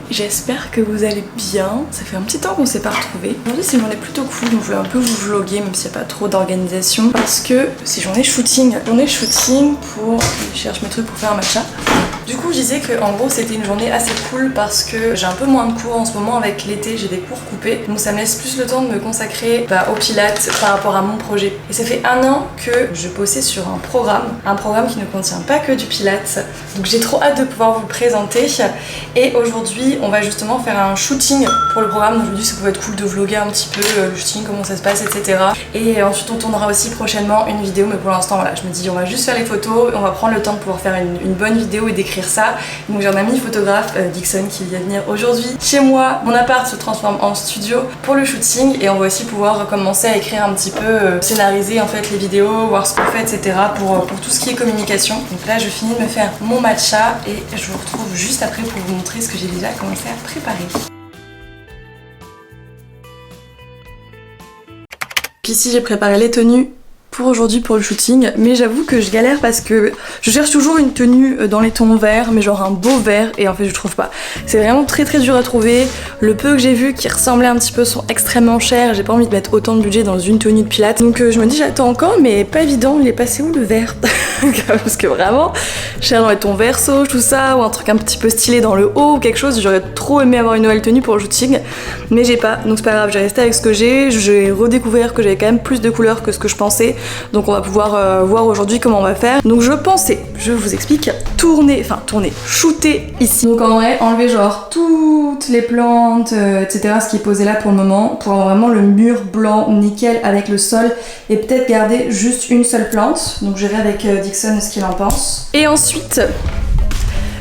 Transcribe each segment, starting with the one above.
j'espère que vous allez bien. Ça fait un petit temps qu'on s'est pas retrouvés. Aujourd'hui c'est une journée plutôt cool, donc je voulais un peu vous vlogger même s'il n'y a pas trop d'organisation. Parce que c'est journée shooting. Journée shooting pour... Je cherche mes trucs pour faire un matcha. Du coup je disais que en gros c'était une journée assez cool parce que j'ai un peu moins de cours en ce moment avec l'été, j'ai des cours coupés. Donc ça me laisse plus le temps de me consacrer au pilates par rapport à mon projet. Et ça fait 1 an que je bossais sur un programme qui ne contient pas que du pilates. Donc j'ai trop hâte de pouvoir vous le présenter. Et aujourd'hui on va justement faire un shooting pour le programme. Donc je me dis ça pouvait être cool de vlogger un petit peu le shooting, comment ça se passe, etc. Et ensuite on tournera aussi prochainement une vidéo, mais pour l'instant voilà, je me dis on va juste faire les photos et on va prendre le temps de pouvoir faire une bonne vidéo et d'écrire ça. Donc j'ai un ami photographe, Dixon, qui vient venir aujourd'hui chez moi. Mon appart se transforme en studio pour le shooting et on va aussi pouvoir commencer à écrire un petit peu, scénariser en fait les vidéos, voir ce qu'on fait, etc. pour tout ce qui est communication. Donc là je finis de me faire mon matcha et je vous retrouve juste après pour vous montrer ce que j'ai déjà commencé à préparer. Ici j'ai préparé les tenues pour aujourd'hui pour le shooting, mais j'avoue que je galère parce que je cherche toujours une tenue dans les tons verts, mais genre un beau vert, et en fait je trouve pas. C'est vraiment très très dur à trouver. Le peu que j'ai vu qui ressemblaient un petit peu sont extrêmement chers, j'ai pas envie de mettre autant de budget dans une tenue de pilates, donc je me dis j'attends encore, mais pas évident. Il est passé où le vert? Parce que vraiment je cherche dans les tons vert sauge, tout ça, ou un truc un petit peu stylé dans le haut ou quelque chose. J'aurais trop aimé avoir une nouvelle tenue pour le shooting, mais j'ai pas, donc c'est pas grave, j'ai resté avec ce que j'ai redécouvert que j'avais quand même plus de couleurs que ce que je pensais. Donc on va pouvoir voir aujourd'hui comment on va faire. Donc je pensais, je vous explique, tourner, shooter ici. Donc en vrai, enlever genre toutes les plantes, etc. ce qui est posé là pour le moment, pour avoir vraiment le mur blanc nickel avec le sol, et peut-être garder juste une seule plante. Donc je verrai avec Dixon ce qu'il en pense. Et ensuite...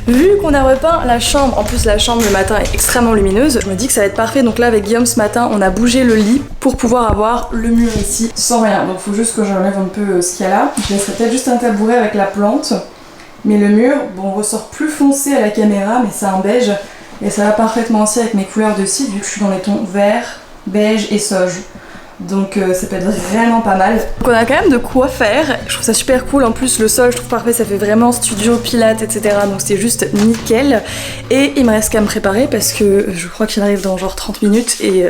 vu qu'on a repeint la chambre, en plus la chambre le matin est extrêmement lumineuse, je me dis que ça va être parfait. Donc là avec Guillaume ce matin on a bougé le lit pour pouvoir avoir le mur ici sans rien. Donc faut juste que j'enlève un peu ce qu'il y a là. Je laisserai peut-être juste un tabouret avec la plante. Mais le mur, bon, ressort plus foncé à la caméra, mais c'est un beige. Et ça va parfaitement aussi avec mes couleurs de site vu que je suis dans les tons vert, beige et sauge. Donc ça peut être vraiment pas mal. Donc on a quand même de quoi faire, je trouve ça super cool. En plus le sol je trouve parfait, ça fait vraiment studio, pilates, etc. Donc c'est juste nickel. Et il me reste qu'à me préparer parce que je crois qu'il arrive dans genre 30 minutes et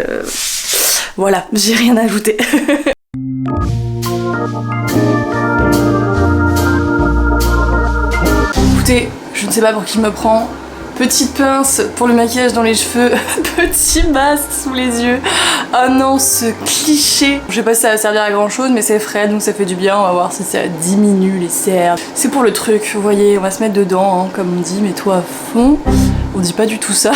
voilà, j'ai rien à ajouter. Écoutez, je ne sais pas pour qui me prend. Petite pince pour le maquillage dans les cheveux, petit masque sous les yeux. Oh non, ce cliché. Je sais pas si ça va servir à grand chose, mais c'est frais donc ça fait du bien. On va voir si ça diminue les cernes. C'est pour le truc, vous voyez, on va se mettre dedans, hein, comme on dit, mets-toi à fond. On dit pas du tout ça.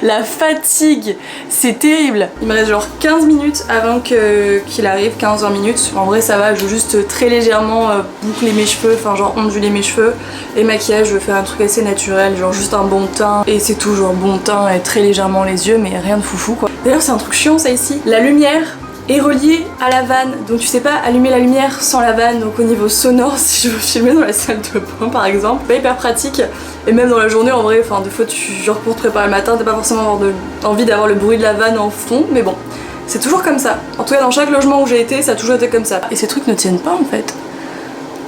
La fatigue, c'est terrible. Il me reste genre 15 minutes avant qu'il arrive, 15-20 minutes. En vrai ça va, je veux juste très légèrement boucler mes cheveux, enfin genre onduler mes cheveux. Et maquillage, je veux faire un truc assez naturel, genre juste un bon teint. Et c'est toujours bon teint et très légèrement les yeux, mais rien de foufou quoi. D'ailleurs c'est un truc chiant ça ici. La lumière est reliée à la vanne, donc tu sais pas allumer la lumière sans la vanne. Donc au niveau sonore, si je veux filmer dans la salle de bain par exemple, pas hyper pratique. Et même dans la journée en vrai, enfin des fois genre pour te préparer le matin, t'as pas forcément envie d'avoir le bruit de la vanne en fond, mais bon, c'est toujours comme ça. En tout cas dans chaque logement où j'ai été, ça a toujours été comme ça. Et ces trucs ne tiennent pas en fait.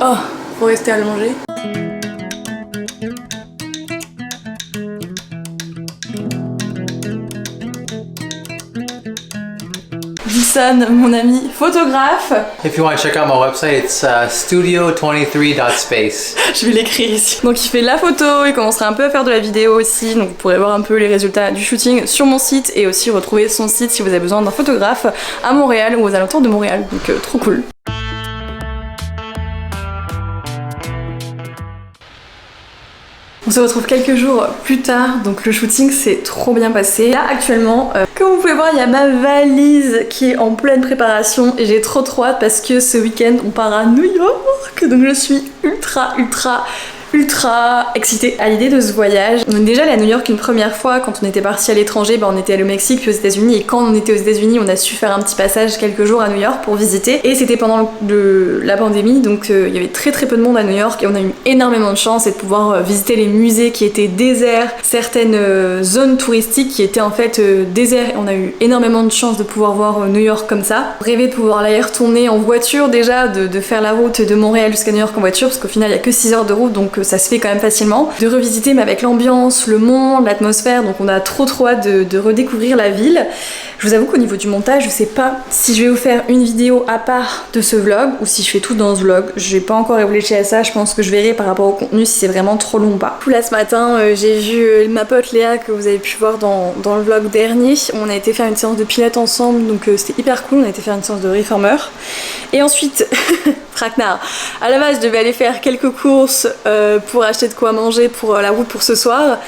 Oh, faut rester allongé. Dixon, mon ami photographe. If you want to check out my website, it's studio23.space. Je vais l'écrire ici. Donc il fait la photo, il commencera un peu à faire de la vidéo aussi, donc vous pourrez voir un peu les résultats du shooting sur mon site et aussi retrouver son site si vous avez besoin d'un photographe à Montréal ou aux alentours de Montréal, donc trop cool. On se retrouve quelques jours plus tard, donc le shooting s'est trop bien passé. Là actuellement, comme vous pouvez voir, il y a ma valise qui est en pleine préparation et j'ai trop hâte parce que ce week-end on part à New York, donc je suis ultra excitée à l'idée de ce voyage. On est déjà allé à New York une première fois quand on était parti à l'étranger, on était allé au Mexique puis aux États-Unis, et quand on était aux États-Unis on a su faire un petit passage quelques jours à New York pour visiter, et c'était pendant la pandémie, donc il y avait très peu de monde à New York et on a eu énormément de chance et de pouvoir visiter les musées qui étaient déserts, certaines zones touristiques qui étaient en fait déserts, et on a eu énormément de chance de pouvoir voir New York comme ça. Rêver de pouvoir y retourner en voiture déjà, de faire la route de Montréal jusqu'à New York en voiture, parce qu'au final il y a que 6 heures de route, donc ça se fait quand même facilement, de revisiter mais avec l'ambiance, le monde, l'atmosphère, donc on a trop hâte de redécouvrir la ville. Je vous avoue qu'au niveau du montage, je sais pas si je vais vous faire une vidéo à part de ce vlog ou si je fais tout dans ce vlog. J'ai pas encore réfléchi à ça, je pense que je verrai par rapport au contenu si c'est vraiment trop long ou pas. Là ce matin, j'ai vu ma pote Léa que vous avez pu voir dans le vlog dernier. On a été faire une séance de pilates ensemble, donc c'était hyper cool. On a été faire une séance de reformer. Et ensuite, traquenard, à la base je devais aller faire quelques courses pour acheter de quoi manger pour la route pour ce soir.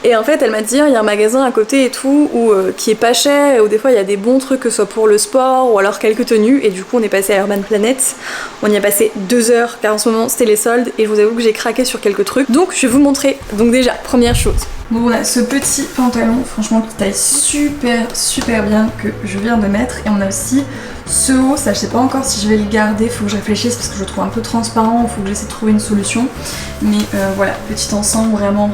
Et en fait elle m'a dit il y a un magasin à côté et tout qui est pas cher, où des fois il y a des bons trucs, que ce soit pour le sport ou alors quelques tenues. Et du coup on est passé à Urban Planet, on y a passé 2 heures car en ce moment c'était les soldes et je vous avoue que j'ai craqué sur quelques trucs, donc je vais vous montrer. Donc déjà, première chose, donc on a ce petit pantalon franchement qui taille super bien que je viens de mettre, et on a aussi ce haut, ça je sais pas encore si je vais le garder, faut que je réfléchisse parce que je le trouve un peu transparent, faut que j'essaie de trouver une solution, mais voilà, petit ensemble vraiment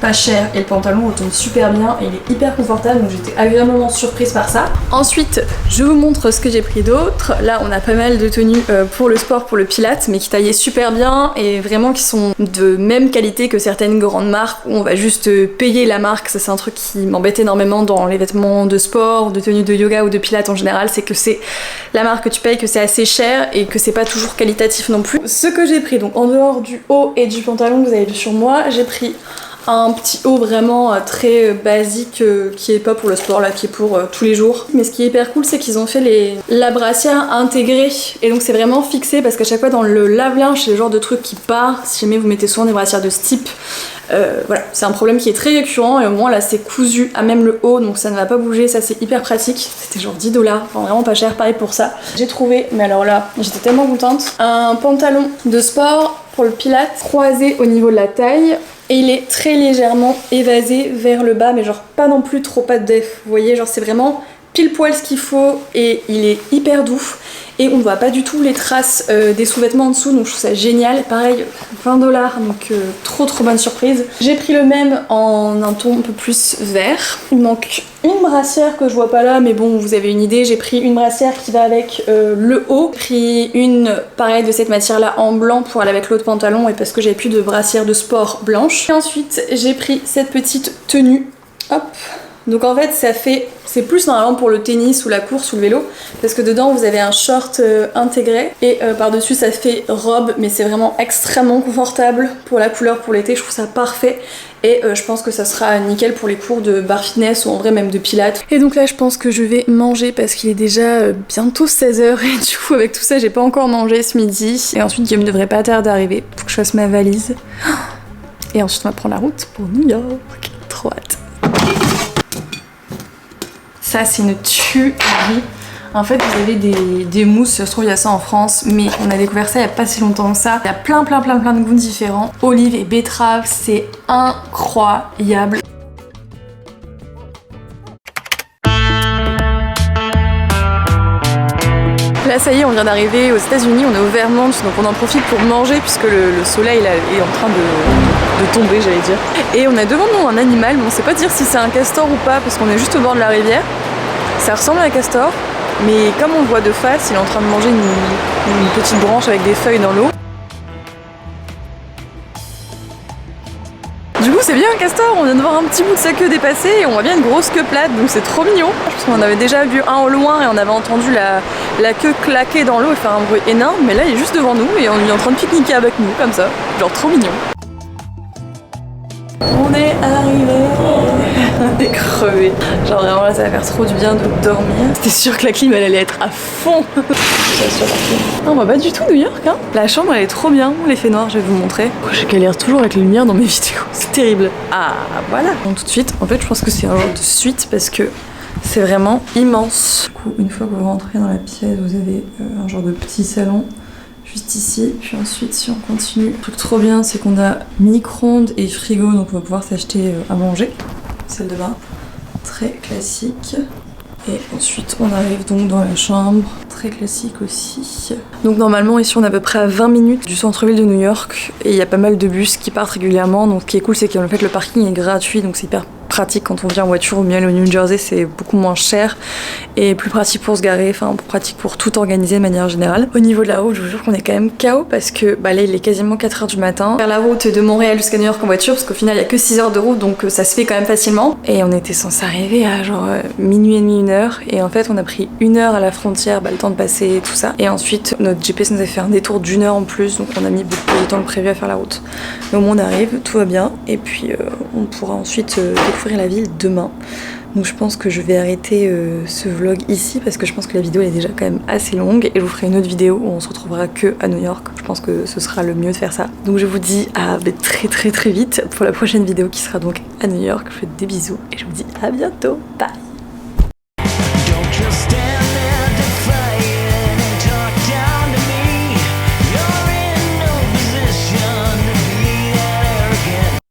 pas cher, et le pantalon retombe super bien et il est hyper confortable, donc j'étais agréablement surprise par ça. Ensuite je vous montre ce que j'ai pris d'autre. Là on a pas mal de tenues pour le sport, pour le pilates, mais qui taillaient super bien et vraiment qui sont de même qualité que certaines grandes marques où on va juste payer la marque. Ça c'est un truc qui m'embête énormément dans les vêtements de sport, de tenues de yoga ou de pilates en général, c'est que c'est la marque que tu payes, que c'est assez cher et que c'est pas toujours qualitatif non plus. Ce que j'ai pris, donc en dehors du haut et du pantalon que vous avez vu sur moi, j'ai pris un petit haut vraiment très basique qui est pas pour le sport là, qui est pour tous les jours. Mais ce qui est hyper cool, c'est qu'ils ont fait la brassière intégrée, et donc c'est vraiment fixé parce qu'à chaque fois dans le lave-linge c'est le genre de truc qui part si jamais vous mettez souvent des brassières de ce type. Voilà, c'est un problème qui est très récurrent, et au moins là c'est cousu à même le haut, donc ça ne va pas bouger, ça c'est hyper pratique. C'était genre 10 $, enfin vraiment pas cher, pareil pour ça. J'ai trouvé, mais alors là j'étais tellement contente, un pantalon de sport pour le pilates croisé au niveau de la taille. Et il est très légèrement évasé vers le bas, mais genre pas non plus trop pas de def. Vous voyez, genre c'est vraiment pile poil ce qu'il faut, et il est hyper doux. Et on ne voit pas du tout les traces des sous-vêtements en dessous, donc je trouve ça génial. Pareil, 20 $, donc trop bonne surprise. J'ai pris le même en un ton un peu plus vert. Il manque une brassière que je vois pas là, mais bon, vous avez une idée. J'ai pris une brassière qui va avec le haut. J'ai pris une, pareil, de cette matière-là en blanc pour aller avec l'autre pantalon, et parce que j'avais plus de brassière de sport blanche. Et ensuite, j'ai pris cette petite tenue. Hop. Donc en fait c'est plus normalement pour le tennis ou la course ou le vélo, parce que dedans vous avez un short intégré, et par dessus ça fait robe, mais c'est vraiment extrêmement confortable pour la couleur, pour l'été, je trouve ça parfait. Et je pense que ça sera nickel pour les cours de bar fitness ou en vrai même de pilates. Et donc là je pense que je vais manger parce qu'il est déjà bientôt 16 h, et du coup avec tout ça j'ai pas encore mangé ce midi. Et ensuite Guillaume devrait pas tarder d'arriver pour que je fasse ma valise. Et ensuite on va prendre la route pour New York. Trop hâte. Ça c'est une tuerie. En fait vous avez des mousses, ça se trouve il y a ça en France, mais on a découvert ça il y a pas si longtemps que ça. Il y a plein de goûts différents. Olive et betterave, c'est incroyable. Là ça y est, on vient d'arriver aux États-Unis, on est au Vermont, donc on en profite pour manger puisque le soleil là, est en train de tomber, j'allais dire. Et on a devant nous un animal, mais on sait pas dire si c'est un castor ou pas parce qu'on est juste au bord de la rivière. Ça ressemble à un castor, mais comme on le voit de face, il est en train de manger une petite branche avec des feuilles dans l'eau. Du coup c'est bien un castor, on vient de voir un petit bout de sa queue dépasser et on voit bien une grosse queue plate, donc c'est trop mignon. Parce qu'on avait déjà vu un au loin et on avait entendu la queue claquer dans l'eau et faire un bruit énorme, mais là il est juste devant nous et on est en train de pique-niquer avec nous comme ça, genre trop mignon. On est arrivé. On est crevé. Genre vraiment là ça va faire trop du bien de dormir. C'était sûr que la clim elle allait être à fond. Non, on voit pas du tout New York hein. La chambre elle est trop bien, l'effet noir je vais vous montrer. Je galère toujours avec les lumières dans mes vidéos, c'est terrible. Ah voilà. Donc tout de suite, en fait je pense que c'est un genre de suite parce que c'est vraiment immense. Du coup une fois que vous rentrez dans la pièce, vous avez un genre de petit salon juste ici, puis ensuite si on continue, le truc trop bien c'est qu'on a micro-ondes et frigo, donc on va pouvoir s'acheter à manger. Salle de bain, très classique. Et ensuite on arrive donc dans la chambre, très classique aussi. Donc normalement ici on est à peu près à 20 minutes du centre-ville de New York et il y a pas mal de bus qui partent régulièrement, donc ce qui est cool c'est qu'en fait le parking est gratuit, donc c'est hyper pratique quand on vient en voiture. Au mieux au New Jersey, c'est beaucoup moins cher et plus pratique pour se garer, enfin pratique pour tout organiser de manière générale. Au niveau de la route, je vous jure qu'on est quand même KO parce que là il est quasiment 4h du matin. Faire la route de Montréal jusqu'à New York en voiture parce qu'au final il y a que 6 heures de route donc ça se fait quand même facilement. Et on était censé arriver à genre minuit et demi, 1h et en fait on a pris 1h à la frontière, le temps de passer tout ça. Et ensuite notre GPS nous a fait un détour d'1 heure en plus donc on a mis beaucoup plus de temps que prévu à faire la route. Mais au moins on arrive, tout va bien et puis on pourra ensuite découvrir la ville demain. Donc je pense que je vais arrêter ce vlog ici parce que je pense que la vidéo elle est déjà quand même assez longue et je vous ferai une autre vidéo où on se retrouvera que à New York. Je pense que ce sera le mieux de faire ça. Donc je vous dis à très vite pour la prochaine vidéo qui sera donc à New York. Je vous fais des bisous et je vous dis à bientôt. Bye.